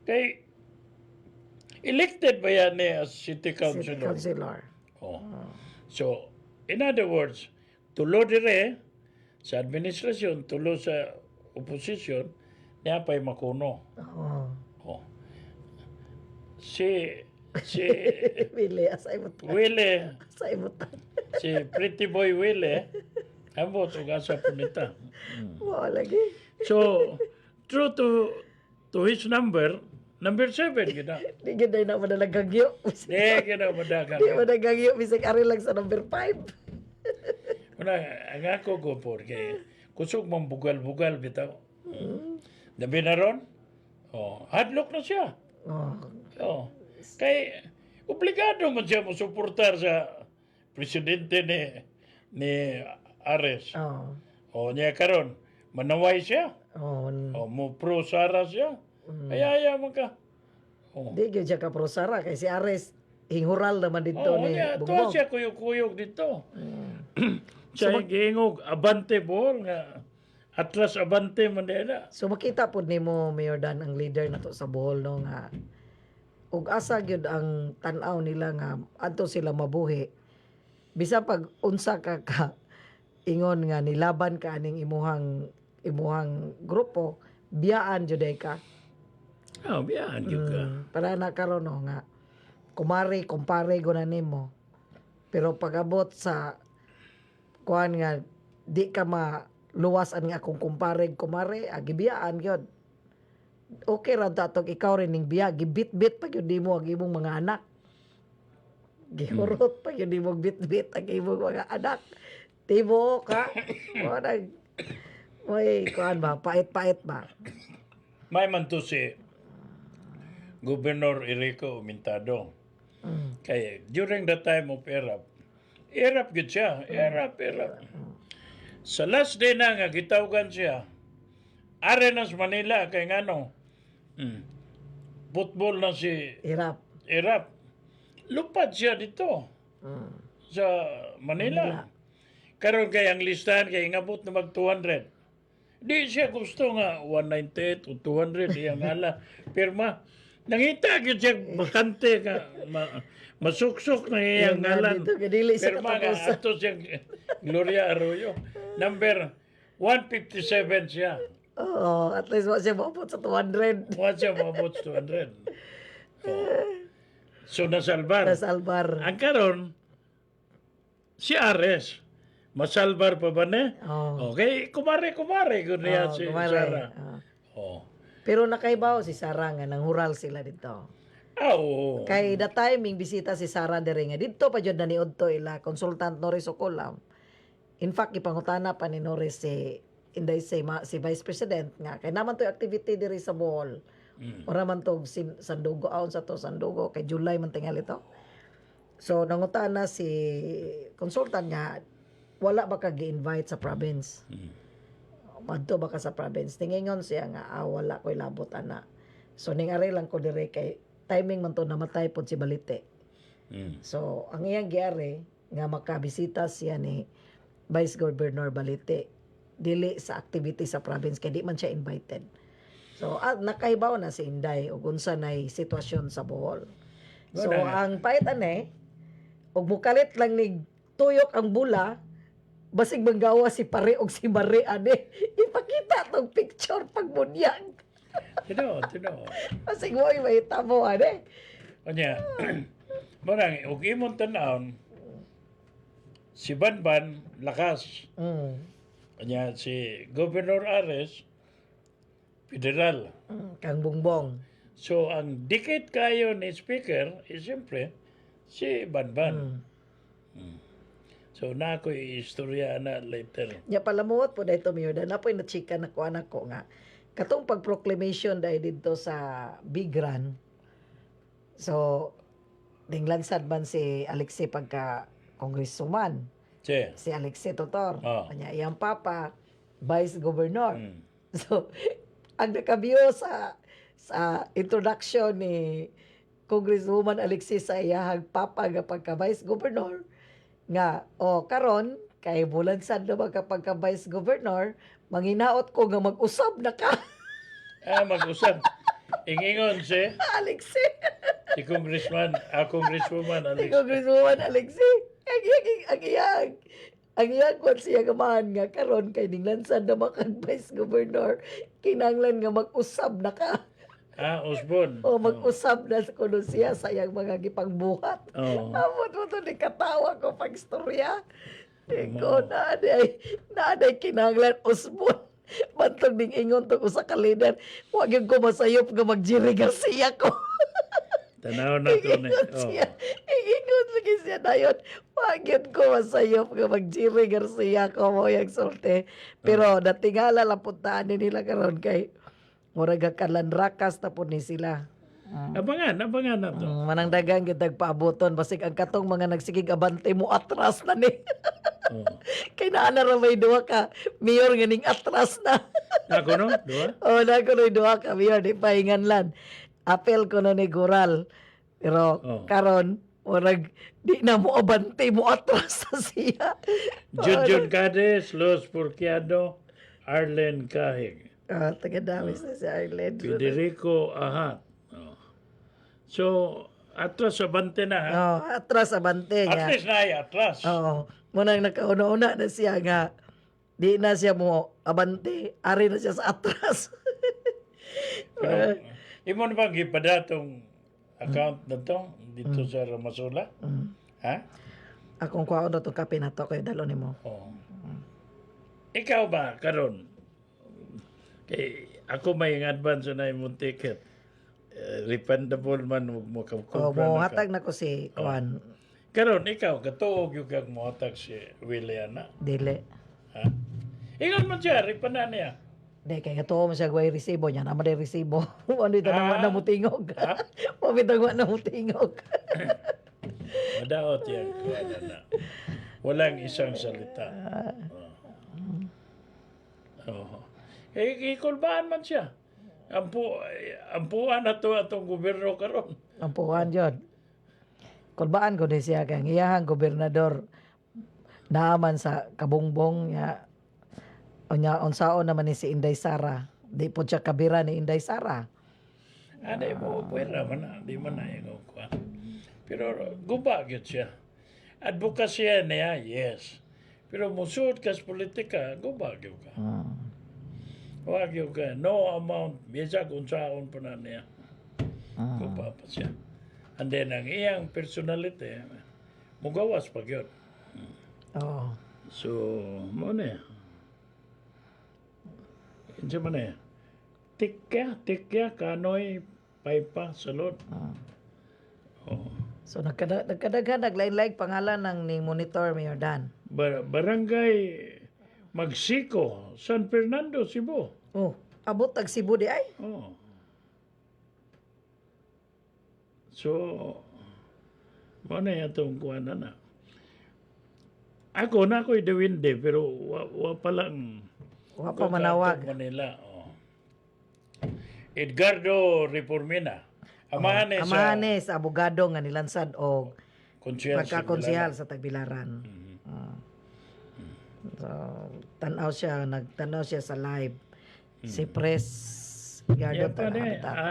Kay, elected ba yan as city City councilor? Councilor. Oh. So, in other words, tulo dire sa administrasyon, tulo sa oposisyon, niya pa'y makuno. Oo. Oh. Si Bili, asay mo ta. Willie, Asay mo ta. si Pretty Boy Willie, ambot ug asa punita. Wow, lagi. So, true to his number 7 gina. Di gid na madalagagyo. Di gina madagan. Di madagagyo, bisag ari lang sa number 5. Una, ang ako ko po, kay kusog mong bugal-bugal bitaw. Dabi na ron, hadlock na siya. Oh. Oh. Kay, obligado man siya mo suportar sa presidente ni Ares. Oh. O niya karon, manaway siya. Oh. O mo pro Sara siya. Ayaya man ka. O. Di gyud siya ka prosara kay si Ares hingural naman dito Oo ni niya, tuwa Bongbong. siya kuyog-kuyog dito. Siya giingog, abante bol nga. Atlas abante man nila. So makita pud nimo Mayor Dan ang leader nato sa Bohol no nga ug asa gyud ang tan-aw nila nga adto sila mabuhi. Bisan pag unsa ka ingon nga nilaban ka aning imuhang grupo, biyaan jud ka. Oh, biyaan juga. Para na karon no nga kumpare guna nimo. Pero pag-abot sa kuan nga di ka maluwas an nga akong kumare, agibiyaan gyud. Okay ra tatog ikaw rin ning biya, gibit-bit pa gyud nimo ang imong mga anak. Gihurot pa gyud nimo bit-bit ang imong mga anak. Tibo ka. Moy kuan ba, pait-pait ba. May man to si Governor Enrico Mintado. Kaya during the time of Erap gud siya. Erap. Sa last day na nga, gitawgan siya. Arenas Manila, kay ngano. Football na si Hirap. Erap. Lupad siya dito. Sa Manila. Karon kay ang listahan kay ingabot na mag 200. Di siya gusto nga 198 o 200 iyang ala. Pirma. Nangita gyud siya bakante ka masuksok na iyang Yung nga ngalan. dito, kadili sa Pirma nga katapusan. ato siya Gloria Arroyo. Number 157 siya. Oo, at least wa siya maabot sa 200. Wa siya maabot 200. So nasalbar. Nasalbar. Ang karon si Ares masalbar pa ba ne? Oh. Okay, kumare gud niya si Sara. Oh. Pero nakaibaw si Sara nga nanghural sila dito. Oo. Kay the timing bisita si Sara diri nga dito pa jud na niudto ila consultant Norris Ocolam. In fact ipangutana pa ni Norris si Inday si Vice President nga kay naman to activity diri sa Bohol. Ora man to Sandugo aon sa to Sandugo kay July man tingali to. So nangutana si consultant nga wala ba ka gi-invite sa province? Madto ba ka sa province? Tingingon siya nga wala ko'y labot ana. So ningari lang ko dire kay timing man to namatay pod si Balite. So ang iyang giari nga makabisita siya ni Vice Governor Balite dili sa activity sa province kay di man siya invited. So nakaibaw na si Inday ug unsa nay sitwasyon sa Bohol. So ang pait ane ug mukalit lang ni tuyok ang bula basig manggawa si pare og si Mare ane ipakita tong picture pagbunyag. Tino. Basig mo may tamo ane. Kanya, marang, ug imong tanawon, si Banban, lakas. Kanya, si Governor Ares, federal. Kang Bongbong. So, ang dikit kayo ni Speaker, siyempre, si Banban. So, na ako istorya na later. Nya palamuot po dahito miyo na napoy na chika na ko anak ko nga katong pag-proclamation dahil dito sa Big Run. So dinglansad man si Alexie pagka congresswoman. Si Alexie Totor. Kanya iyang papa vice governor. So ang nakabiyo sa introduction ni Congresswoman Alexie sa iyahang papa nga pagka vice governor nga karon kay bulansad na ba kapag ka vice governor manginaot ko nga mag-usab na ka. Mag-usab. Ingingon Alexi. si Congresswoman Si Alex. Congresswoman Alexi. Ang iyang kwan siya gamahan nga karon kay ninglansan na makag vice governor. Kinanglan nga mag-usab na ka. Osborne. O mag-usab na sa kuno siya sa iyang mga gipangbuhat. Oo. Amot mo to ni katawa ko pag istorya. Ikaw na kinanglan usbon. Bantog ding ingon to ko sa kalender. Huwag yung ko masayop nga mag-Jerry Garcia ko. Tanaw na to ni. Ingon siya. Ingon lagi siya na yun. Huwag yun ko masayop nga mag-Jerry Garcia ko mo yung sulti. Pero natingala lang puntaan nila karon kay murag kalanrakas na po ni sila. Abangan na to. Manang dagang kitag paaboton basig ang katong mga nagsigig abante mo atras na ni. Oh. Kay naa na ra may duha ka mayor nga ning atras na. Ako no? Duwa? Oh, na ko may duha ka mayor di pahinganlan. Apel ko no ni Gural. Pero Oh. karon murag di na mo abante mo atras na siya. Junjun Cades, Los Porquiado, Arlen Kahig, Taga-damis na si Arlen. Federico Ahat. Oh. So, atras sa bante na ha? Oh, atras abante At niya. least na ay atras. Oo. Munang nakauna-una na siya nga di na siya mo abante, ari na siya sa atras. Pero, imo na bang ipadatong account na to dito sa Ramasola? Ha? Akong kuwaon na itong kape na to kay dalo nimo. Oh. Ikaw ba, karon? Kay ako may advance na imong ticket. Refundable man mo O makakumpra mo na ka. hatag na ko si kuan Karon, ikaw, katuog yung kag mohatag si Williana. dili. Ha? Ingon mo siya, ripanan niya. Di kay katuo mo siya gway resibo niya, naman din resibo. Ano ito naman na mutingog. Ha? Pabitagwa na mutingog. Madaot yan. Kuwala na. Walang isang salita. Oh. Ikulbaan man siya. Ampuan na to atong gobyerno karon. Ang puwan yun. Kulbaan ko din siya kay ang iyahang gobernador naaman sa kabungbong niya. Onya unsaon naman ni si Inday Sara. Di po siya kabira ni Inday Sara. Ano mo, pwera man na. Di man na yung kuha. Pero gubagit siya. Advokasya niya, yes. Pero musuot ka sa politika, gubagyo ka. Wagyo ka. No amount. Bisa kung saon pa na niya. Gubapa siya. And then, ang iyang personality, mugawas pag yun. Oo. So, mo na. Hindi mo na. Tikya, kanoy, paypa, salot. Oh. So nagkadaghan naglain-lain pangalan ng ni Monitor Mayor Dan. Barangay Magsiko, San Fernando, Cebu. Oh, abot tag Cebu di ay. Oh. So, mo na itong kuha na. Ako na ako'y dawindi, pero wa pa lang. Wa pa manawag. Manila. Oh. Edgardo Reformina. Amahan sa Amahanes abogado nga nilansad og konsyel pagkakonsehal sa Tagbilaran. So, nagtanaw siya sa live. Si Press Yardo Yan pa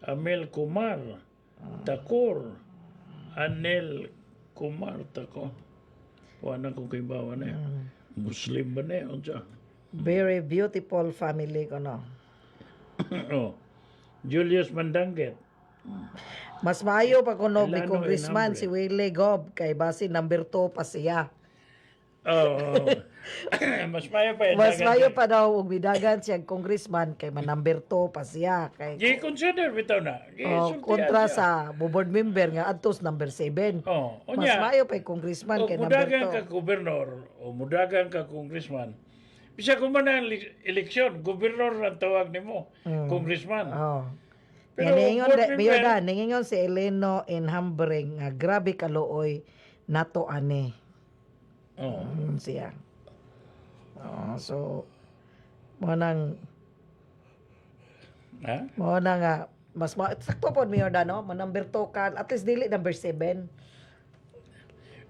Amel Kumar Takor. Anel Kumar Takor. Wala kong kaibawa na yan. Muslim ba na yun siya? Very beautiful family ko no. Oh. Julius Mandanget. Mas maayo pa kuno ni Elano Congressman Enambre. si Willie Gob kay basi number 2 pa siya. Oh. Mas mayo pa yun. Mas maayo pa daw og bidagan siya congressman kay man number 2 pa siya kay Gi-consider bitaw na. kontra sa board member nga adtos number 7. Oh, Mas onya. maayo pa yung congressman O kay number mudagan ka 2. gobernador o mudagan ka congressman. Bisa ko man ang eleksyon, gobernador ang tawag nimo, congressman. Oh. Pero Ningingon board Mayor member- Dan, ningingon si Eleno Enhambre nga grabe kaluoy nato ani. Oh. Siya. So mo nang Ha? nga mas sakto po Mayor Dan no, man number 2 ka at least dili number 7.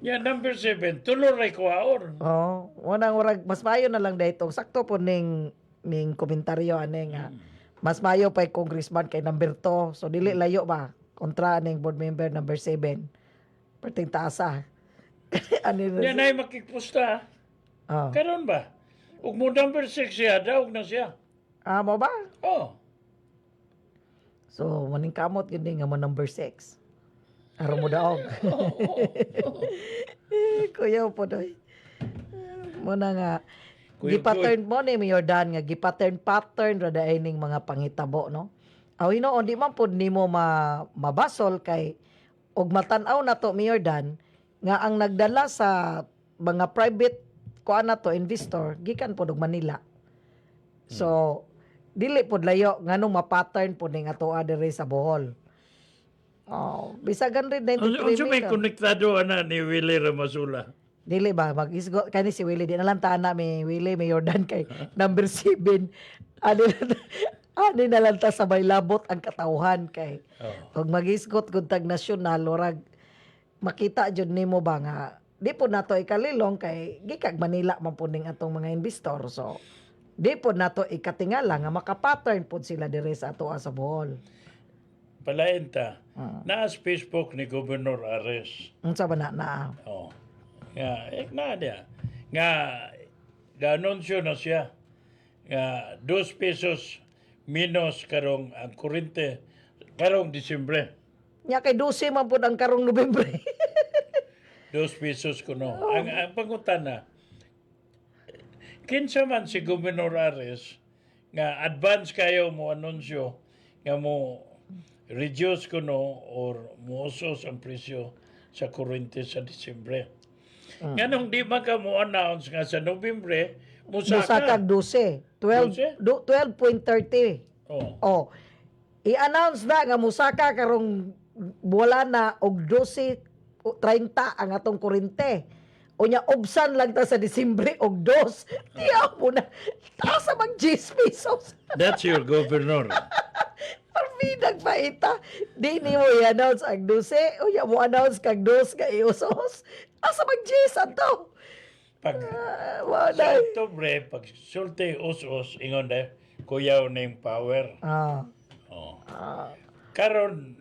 Yan, number 7, tuloy ray kuhaon. Oh, mo nang urag mas maayo na lang daytong sakto po ning ning komentaryo ani nga mas mayo pa congressman kay number 2. So dili layo ba kontra ning board member number 7. Perting taasa. Ani Yan ay makikpusta. Oh. Karon ba? Ug mo number 6 siya, daog na siya. Mo ba? Oh. So maning kamot gid nga mo number 6. Aron mo daog. Kuya po doy. Muna nga gipattern mo ni Mayor Dan nga gipattern ra daay ning mga panghitabo no. Aw hinuon di man pud nimo mabasol kay og matan-aw na to Mayor Dan nga ang nagdala sa mga private kuan na to investor gikan pud og Manila. So dili pud layo nganong ma-pattern pud ning ato diri sa Bohol. Oh, bisagan rin 93 Unsa may million. konektado ana ni Willie Ramasula? Dili ba mag-isgo kani si Willie di na lang tana mi Willie Mayor Dan kay number 7 ani na lang ta sabay labot ang katawhan kay pag mag-isgot gud tag nasyonal orag makita jud nimo ba nga di po nato ikalilong kay gikag Manila man po ning atong mga investor so di po nato ikatingala nga maka-pattern pod sila diri sa ato sa Bohol. Palain ta. Naa sa Facebook ni Governor Ares. Unsa ba na? Oh. Nga, na dia. Nga, ga-anunsyo na siya. Nga, 2 pesos minus karong ang kurente karong Disyembre. Nya kay 12 man pud ang karong Nobyembre. 2 pesos kuno. Ang pangutana, kinsa man si Governor Ares nga advance kayo mo anunsyo nga mo reduce kuno or mo usos ang presyo sa kurente sa Disyembre. Nganong di man ka mo announce nga sa Nobyembre Musakag 12. 12.30. Oh. I-announce na nga musaka karong buwan na og 12.30 ang atong kurente. Unya ubsan lang ta sa Disyembre og 2. Tiyaw mo na. Taas mag 10 pesos. That's your governor. Parbidag pa ita. Di ni mo i-announce ang 12. Unya mo announce kag 2 ka iusos. Asa mag 10 ato. Pag Wala. sa Oktubre, pag sulti us-us, ingon na, kuyaw na yung power. Oh. Karon,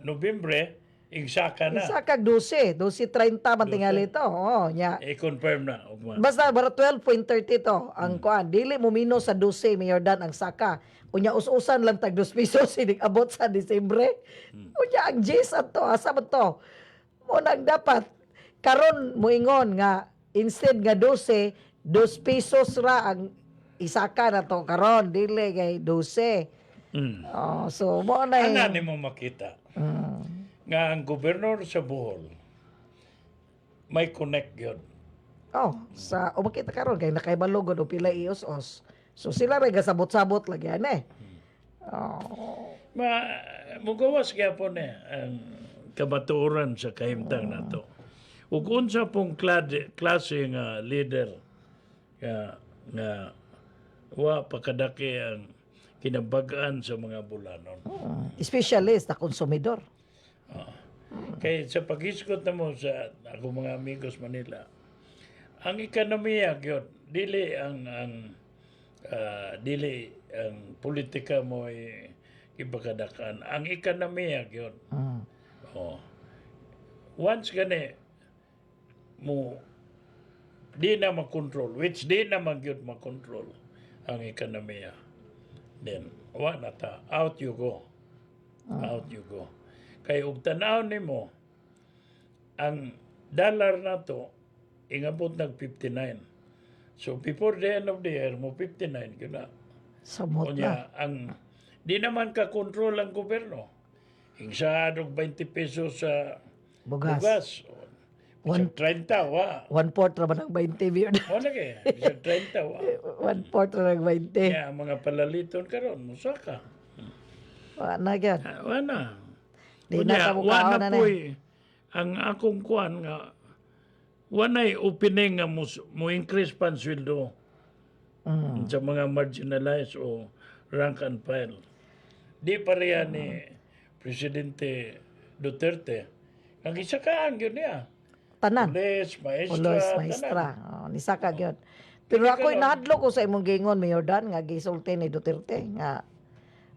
Nobyembre, ingsaka na. Isa kag 12. 12.30 man tingali ito. Nya. I-confirm na. Ugma. Basta bara 12.30 to ang kuan. Dili mo minus sa 12 Mayor Dan ang saka. Unya us-usan lang tag 2 pesos sinig abot sa Disyembre. Unya ang J's ato asa man to. Mo nang dapat karon moingon nga instead nga 12, 2 pesos ra ang isaka na to karon dili kay 12. So mo na Ana ni mo makita nga ang gobernador sa Bohol may connect yun. Sa makita karon kay nakaibalog og pila ios-os. So sila ray gasabot-sabot lagi ani. Mugawas gyapon ang kabatuoran sa kahimtang nato. Ug unsa pong klase nga leader nga wa pakadaki ang kinabag-an sa mga bulanon. Specialist na konsumidor. Kay sa pag-iskot na mo sa ako mga amigos Manila, ang ekonomiya gyud dili ang politika mo ibakadakan. Ang ekonomiya gyud. Once gani mo di na makontrol, which di na magyud makontrol ang ekonomiya. Then, wa na ta. Out you go. Out you go. Kay ug tanaw nimo ang dollar na to ingabot nag 59. So before the end of the year mo 59 gyud na. Samot Unya, na. ang di naman ka kontrol ang gobyerno. Ingsa og 20 pesos sa bugas. Bisag 30 wa. 1/4 ra ba ng 20 beer? Wala kay. Bisag 30 wa. 1/4 ra ng 20. Kaya ang mga palaliton karon musaka. Wa na gyud. Wala. Di na sa mukhaon na na. Ang akong kuan nga wanay opening nga mo increase pan sweldo sa mga marginalized o rank and file. Di pareha ni Presidente Duterte. Ang isakaan yun niya. Tanan. Pulis, maestra, Ulos, tanan. maestra. Ni saka gyud. Pero Hindi ako karon. nahadlo ko sa imong gingon, Mayor Dan, nga gisulti ni Duterte nga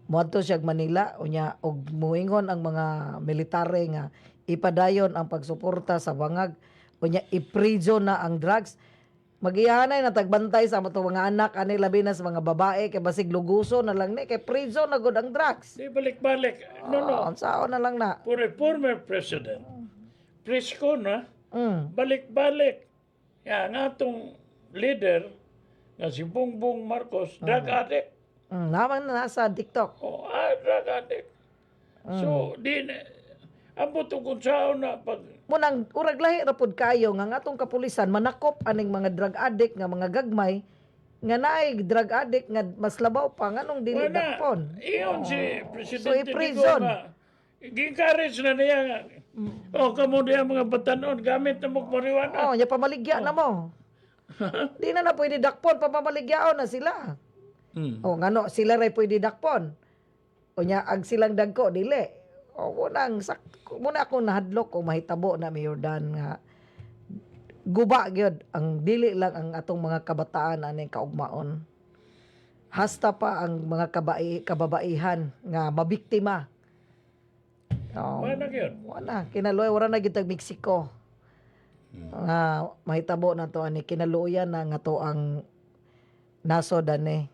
moadto siya og Manila unya og muingon ang mga militare nga ipadayon ang pagsuporta sa bangag unya i-prison na ang drugs. Magihanay na tagbantay sa ato mga anak ani labi na sa mga babae kay basig luguso na lang ni kay prison na gud ang drugs. Di balik-balik. No, no. Unsaon na lang na. For a former president, presko na, Mm. balik-balik. Ya, nga atong leader, nga si Bongbong Marcos, drug addict. Naman na sa TikTok. O, drug addict. So, di na, ambot kung saan na pag, Munang urag lahi ra pud kayo nga atong kapulisan manakop aning mga drug addict nga mga gagmay nga naay drug addict nga mas labaw pa nganong dili wala. dakpon. Iyon si So, Presidente i-prison. Digo nga, gi-encourage na niya nga. O, kamo diya mga batanon, gamit na mo marijuana. Oh, nya pamaligya na mo. Di na pwede dakpon, pamaligyaon na sila. Hmm. O ngano sila ray pwede dakpon. O nya ag silang dagko dili. O muna ako nahadlok o mahitabo na Mayor Dan nga guba gyud ang dili lang ang atong mga kabataan aning kaugmaon. Hasta pa ang mga kababaihan nga mabiktima. Wala yun. Wala kinaloy wala na gyud tag Mexico. Nga mahitabo na to ani kinaluoyan na nga to ang nasod ani.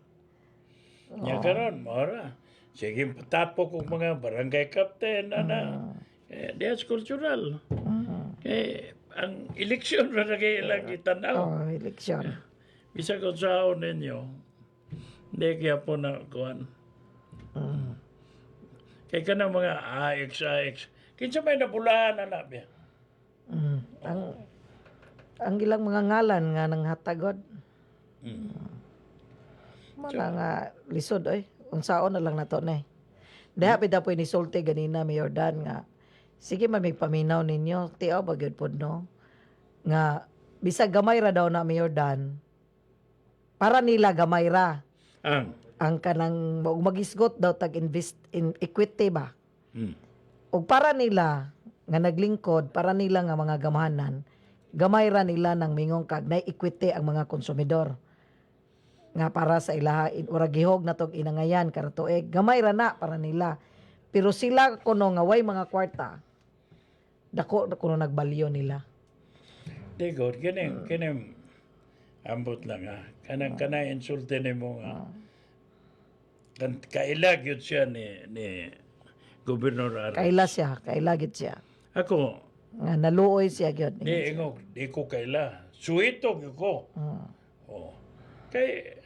Nya karon mora. Sige patapo kong mga barangay captain ana. Dias cultural. Ang eleksyon ra lagi ilang itanaw. Oh, eleksyon. Bisa ko sa ninyo. Hindi kaya po na kuan. Kaya ka ng mga AX. Kinsa may nabulahan na biya. Ang ilang mga ngalan nga nang hatagod. Mana nga lisod oy. Unsaon na lang nato na. Diha pida po ni sulti ganina Mayor Dan nga. Sige may paminaw ninyo. Tiaw ba gyud pod no? Nga bisag gamay ra daw na Mayor Dan. Para nila gamay ra ang kanang magisgot daw tag invest in equity ba. Og para nila nga naglingkod, para nila nga mga gamahanan, gamay ra nila nang mingong kag na equity ang mga konsumidor. Nga para sa ilaha ura gihog na tog inangayan karatuig, gamay ra na para nila. Pero sila kuno nga way mga kwarta, dako kuno nagbalyo nila. Digod, kining ambot lang ha. Kanang insulte ni mo nga. Kailag yun siya ni Gobernador Aras. Kaila gid siya. Ako, Nga naluoy siya gyud. di ko kaila. Suwitog ko. Oh. Kay,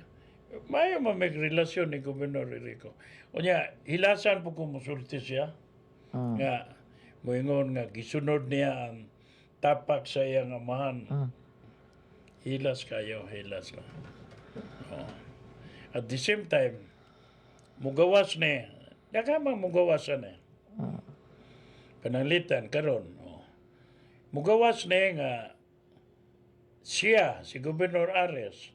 mayo mamagrelasyon ni Gobernador Rico. O niya, hilasan po kung musulti siya. Nga, moingon nga, gisunod niya ang tapak sa iyang amahan. Hilas kayo. Oh. At the same time, mugawas ni, nakamang mugawasan ni. Pananglitan, karon. Oh. Mugawas ni nga, siya, si Gobernador Ares,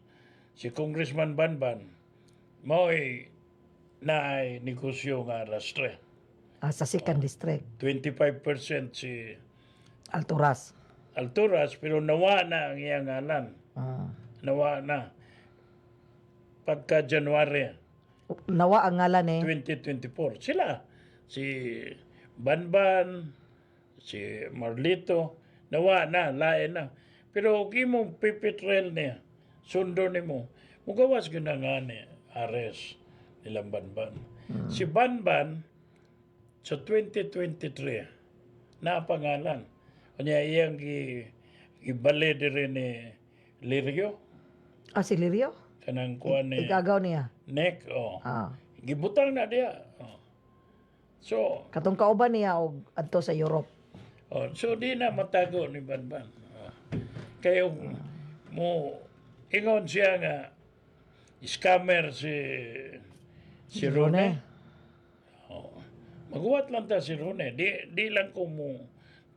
si Congressman Banban, mo'y naay negosyo nga rastre. Sa second district, 25% si Alturas. Alturas, pero nawa na ang iyang ngalan. Nawa na. Pagka January Nawa ang ngalan 2024. Sila, si Banban, si Marlito, nawa na, lain na. Pero kung imong pipitrel niya, sundo ni mo, mugawas ko na nga ni Ares nilang Banban. Si Banban, sa 2023, napangalan. Kanya iyang ibali rin ni Lirio, Si Lirio? kanang kuan ni Igagaw niya. Nek, oh. Ah. Gibutang na diya. Oh. So, Katong kauban niya og adto sa Europe. so di na matago ni Banban. Oh. Kayo mo ingon siya nga scammer si Rone. Oh. Maguwat lang ta si Rone. Di lang ko mo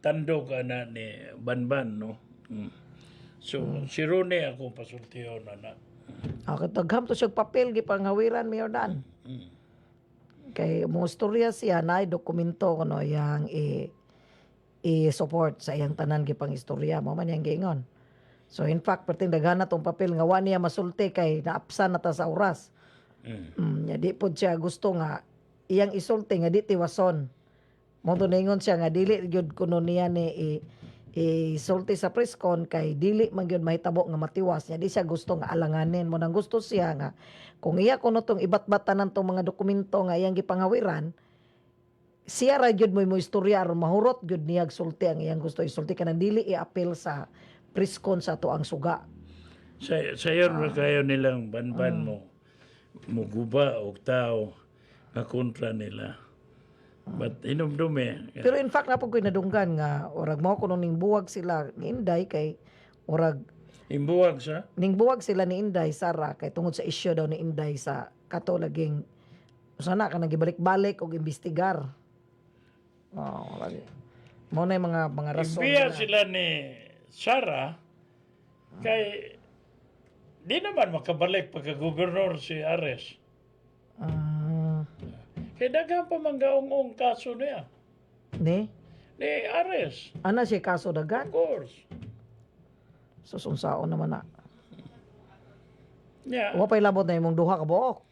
tandog na ni Banban, no. So si Rone ako pasultiyo na. Tagham to siyang papel gipanghawiran Mayor Dan. Kay mo istorya siya na dokumento kuno yang i-support sa iyang tanan gipang istorya mo man yang giingon. So in fact, perting daghan na tong papel nga wa niya masulti kay naapsan na ta sa oras. Nya di pod siya gusto nga iyang isulti nga di tiwason. Mo to ningon siya nga dili gyud kuno niya ni isulti sa preskon kay dili man gyud mahitabo nga matiwas niya. Di siya gusto nga alanganin mo nang gusto siya nga kung iya kuno tong ibat-batanan tong mga dokumento nga iyang gipangawiran, siya ra gyud mo istorya aron mahurot gyud niya sulti ang iyang gusto isulti kanang dili i-appeal sa preskon sa ato ang suga. Sayon ra kayo nilang banban mo muguba og tao nga kontra nila. But inumdume. Pero in fact napag ko'y nadunggan nga orag mao kuno ning buwag sila ni Inday kay orag Imbuwag sa? ning buwag sila ni Inday Sara kay tungod sa issue daw ni Inday sa kato laging sana ka nagibalik-balik og imbestigar. Lagi. Mao na yung mga rason Ibiya nila. sila ni Sara kay di naman makabalik pagka-gobernador si Ares. Ah, Kay daghan pa man gaong kaso niya. ni Ni Ares, ana siya kaso dagan of course. susunsaon naman na. Yeah, Wa pay labot na imong duha ka buok.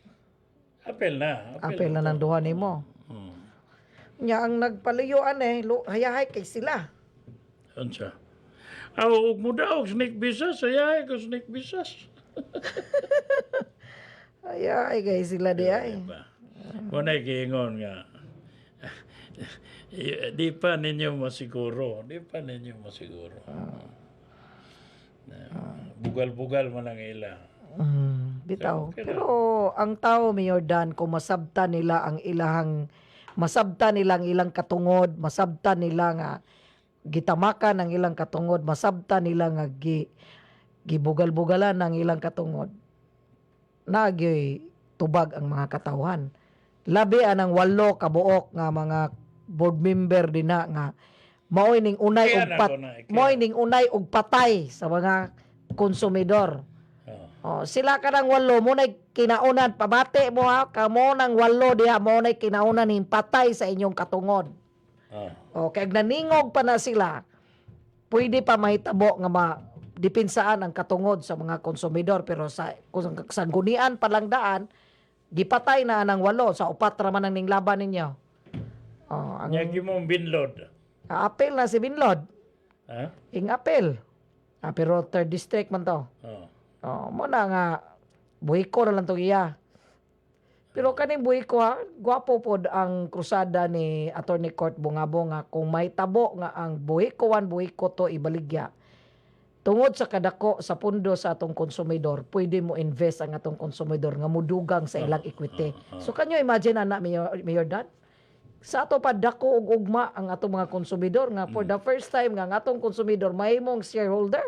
apel na. Apel na ng duha nimo. Hmm. Nya ang nagpaluyuan hayahay kay sila. Unsa? Aw, ug mo daw snake business, ay ko snake business. Hayahay kay sila di ay. Diba? Muna giingon nga. Di pa ninyo masiguro. Di pa ninyo masiguro. Bugal-bugal man ang ila. Bitaw. Okay Pero ang tao Mayor Dan kung masabta nila ang ilang katungod, masabta nila nga gitamakan ang ilang katungod, masabta nila nga gibugal-bugalan ang ilang katungod. Nagyoy tubag ang mga katawhan. Labi anang 8 kabuok nga mga board member dina nga maoy ning unay Kaya og na pat ko na, kaya. maoy ning unay og patay sa mga konsumidor. Sila kanang 8 mo nay kinaunan pabati mo ha kamo nang 8 diha mo nay kinaunan ning patay sa inyong katungod. Kay naningog pa na sila, pwede pa mahitabo nga dipinsaan ang katungod sa mga konsumidor pero sa gunian pa lang daan gipatay na ng 8 sa 4 raman ang ning laban ninyo. Ang Nyagi mong binlod. apel na si Binlod. Ha? Ing apel. Pero 3rd district man to. Mo na nga buhiko na lang to iya. Pero kaning buhiko ha, gwapo pod ang krusada ni Attorney Court Bungabo nga kung may tabo nga ang buhiko to ibaligya. Tungod sa kadako sa pundo sa atong konsumidor, pwede mo invest ang atong konsumidor nga mudugang sa ilang equity. So kanyo imagine ana Mayor Dan? Sa ato pa dako og ugma ang atong mga konsumidor nga for the first time nga ang atong konsumidor mahimong shareholder.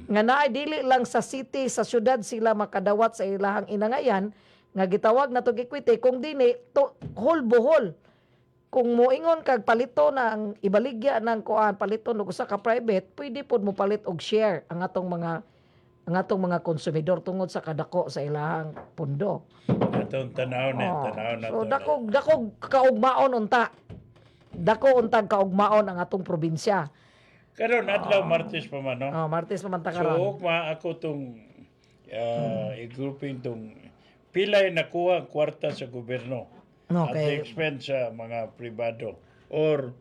Nga naay dili lang sa city, sa syudad sila makadawat sa ilahang inangayan nga gitawag na tog equity kung dili to whole buhol. Kung moingon kag palito na ang ibaligya ng kuan palito og usa ka private, pwede pod mo palit og share ang atong mga konsumidor tungod sa kadako sa ilahang pundo. Itong tanaw na So to. dako kaugmaon unta. Dako untag kaugmaon ang atong probinsya. Karon adlaw Martes pa man, no? Martes pa man ta So, karon. ako tong i-grouping tong pilay nakuha ang kwarta sa gobyerno at the Okay. expense sa mga pribado or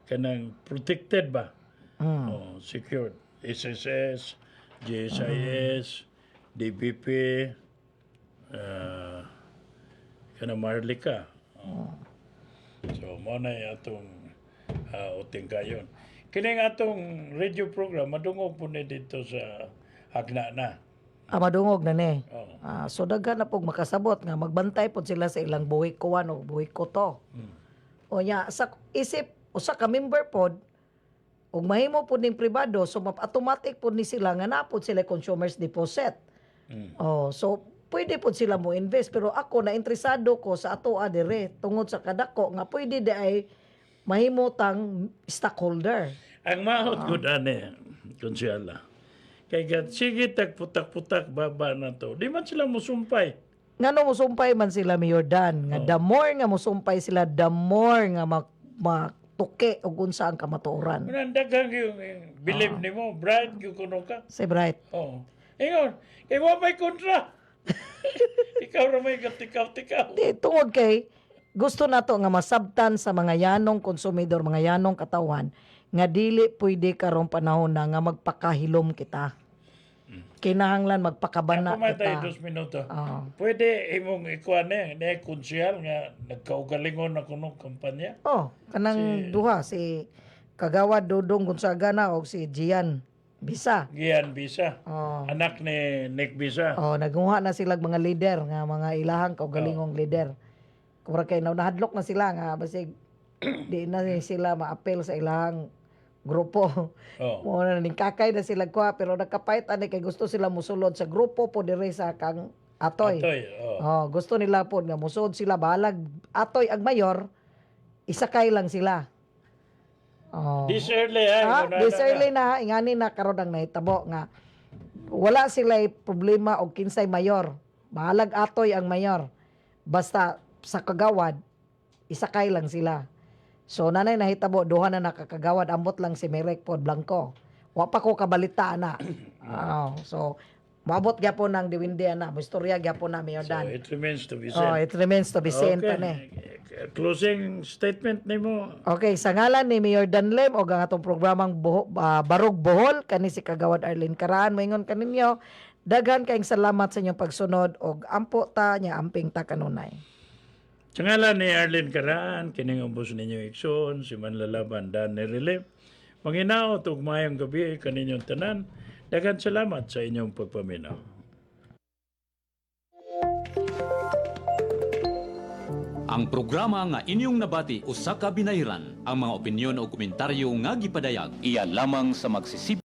kanang protected ba? Secured. SSS, GSIS, DBP, kanang Marlica. So, mo na yung atong uting kayon. Kining atong radio program, madungog po na dito sa Hagna na. Madungog na ni. Oo. So daghan na pog makasabot nga magbantay pod sila sa ilang buhik kuwan o buhik ko to. O nya sa isip usa ka member pod ug mahimo pod ning pribado so automatic pod ni sila nga napod sila consumers deposit. So pwede pod sila mo invest pero ako na interesado ko sa ato dire tungod sa kadako nga pwede di ay mahimutang stockholder. Ang mahot gud ani, konsyala. Kay gat sige putak-putak baba na to. Di man sila musumpay. Ngano mosumpay man sila Mayor Dan nga the more nga mosumpay sila the more nga tuki o unsa ang kamatuoran. Unang daghang yung believe nimo, bright gyud kuno ka. Si Bright. Oh. Ingon, kay wa may kontra. Ikaw ra may gatikaw-tikaw. Di, tungod kay gusto nato nga masabtan sa mga yanong konsumidor, mga yanong katawan nga dili pwede karong panahon na nga magpakahilom kita. Kinahanglan magpakabana Ako may tayo kita. 2 minuto. Oo. Pwede imong ikuan ni konsyal nga nagkaugalingon na kuno kampanya. Oh, kanang duha si Kagawad Dudong Gonzaga na o si Gian Bisa. Gian Bisa. Oh. Anak ni Nick Bisa. Oh, nagunga na sila mga leader nga mga ilahang kaugalingong leader. Kung kay nahadlok na sila nga basig di na sila ma-appeal sa ilahang grupo. Oh. Mo na ning kakay na sila kuha pero nakapait ani kay gusto sila musulod sa grupo po diri sa kang Atoy. Atoy. Oh. Oh, gusto nila po nga musud sila balag Atoy ang mayor, isakay lang sila. Oh. This early ha. This early na ingani na karon ang nahitabo nga wala sila problema og kinsay mayor. Bahalag Atoy ang mayor. Basta sa kagawad isakay lang sila. So nanay nahitabo duha na nakakagawad ambot lang si Merek Pod Blanco. Wa pa ko kabalita na. So maabot gyapon ng diwindi na, istorya gyapon na Mayor So Dan. it remains to be Oh, said. it remains to be seen pa ni. Closing statement nimo. Okay, sa ngalan ni Mayor Danlem o ang atong programang Barog Bohol kani si Kagawad Arlene Karaan moingon kaninyo daghan kayong salamat sa inyong pagsunod og ampo ta nya amping ta kanunay. Sa ngalan ni Arlene Karaan, kining umbos ninyo Ikson, si Manlalaban Dan ni Relief. Manginaot ug mayong gabi kaninyong tanan. Daghang salamat sa inyong pagpaminaw. Ang programa nga inyong nabati usa ka binayran, ang mga opinyon o komentaryo nga gipadayag iya lamang sa magsisip